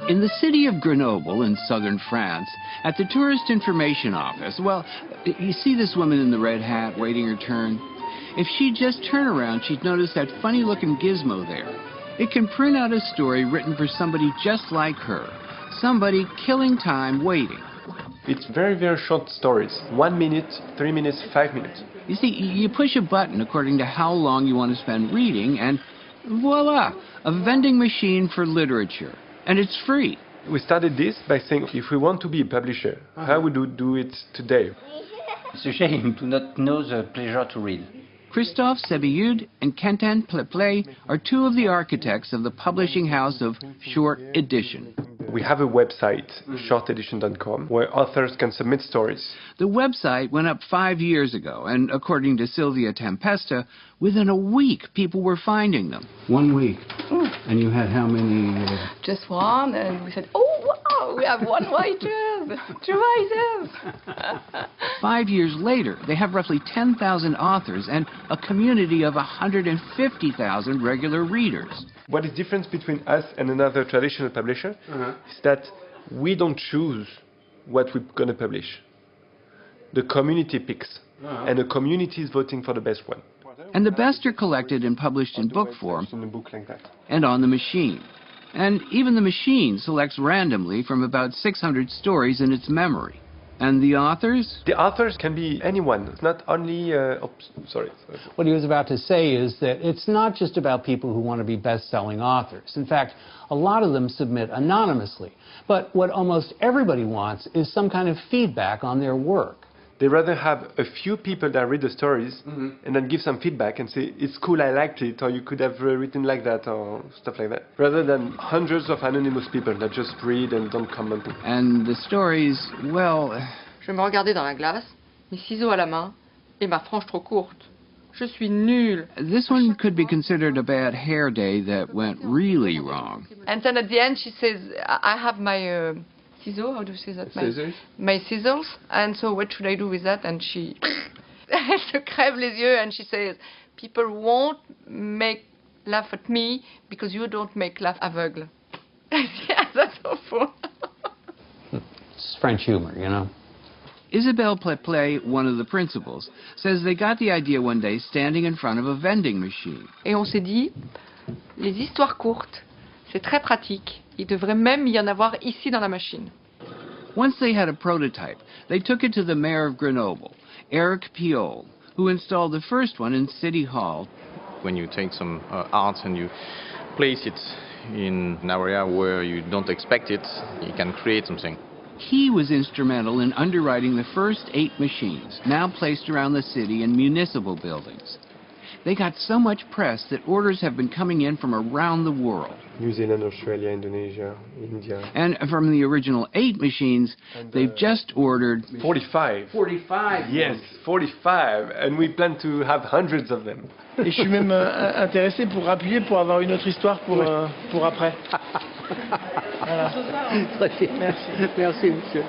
In the city of Grenoble in southern France, at the tourist information office, well, you see this woman in the red hat waiting her turn? If she'd just turn around, she'd notice that funny-looking gizmo there. It can print out a story written for somebody just like her. Somebody killing time waiting. It's very, very short stories. 1 minute, 3 minutes, 5 minutes. You see, you push a button according to how long you want to spend reading, and voila, a vending machine for literature. And it's free. We started this by saying, if we want to be a publisher, how would we do it today? It's a shame to not know the pleasure to read. Christophe Sebiud and Quentin Pleplay are two of the architects of the publishing house of Short Edition. We have a website, shortedition.com, where authors can submit stories. The website went up 5 years ago, and according to Sylvia Tempesta, within a week people were finding them. 1 week. And you had how many? Just one, and we said, oh wow, we have one writer, 2 writers. 5 years later, they have roughly 10,000 authors and a community of 150,000 regular readers. What is the difference between us and another traditional publisher is that we don't choose what we're going to publish. The community picks, and the community is voting for the best one. And the best are collected and published in book form in a book like that. and on the machine. And even the machine selects randomly from about 600 stories in its memory. And the authors? The authors can be anyone. It's not only... sorry. What he was about to say is that it's not just about people who want to be best-selling authors. In fact, a lot of them submit anonymously. But what almost everybody wants is some kind of feedback on their work. They rather have a few people that read the stories and then give some feedback and say, it's cool, I liked it, or you could have written like that, or stuff like that. Rather than hundreds of anonymous people that just read and don't comment. And the stories, well... Je me regardais dans la glace, mes ciseaux à la main, et ma frange trop courte. Je suis nulle. This one could be considered a bad hair day that went really wrong. And then at the end she says, I have my... ciseaux, how do you say that? Scissors? My scissors, and so what should I do with that? And she elle se crève les yeux and she says, people won't make laugh at me because you don't make laugh aveugle. Yeah, that's awful. It's French humor, you know. Isabelle Pleplay, one of the principals, says they got the idea one day standing in front of a vending machine. Et on s'est dit, les histoires courtes, c'est très pratique. Il devrait même y en avoir ici dans la machine. Once they had a prototype, they took it to the mayor of Grenoble, Eric Piolle, who installed the first one in City Hall. When you take some art and you place it in an area where you don't expect it, you can create something. He was instrumental in underwriting the first 8 machines, now placed around the city in municipal buildings. They got so much press that orders have been coming in from around the world. New Zealand, Australia, Indonesia, India. And from the original 8 machines, they've just ordered... 45. 45? Yes, 45. And we plan to have hundreds of them. Et je suis même intéressé pour appuyer pour avoir une autre histoire pour après. Voilà. Merci. Merci, monsieur.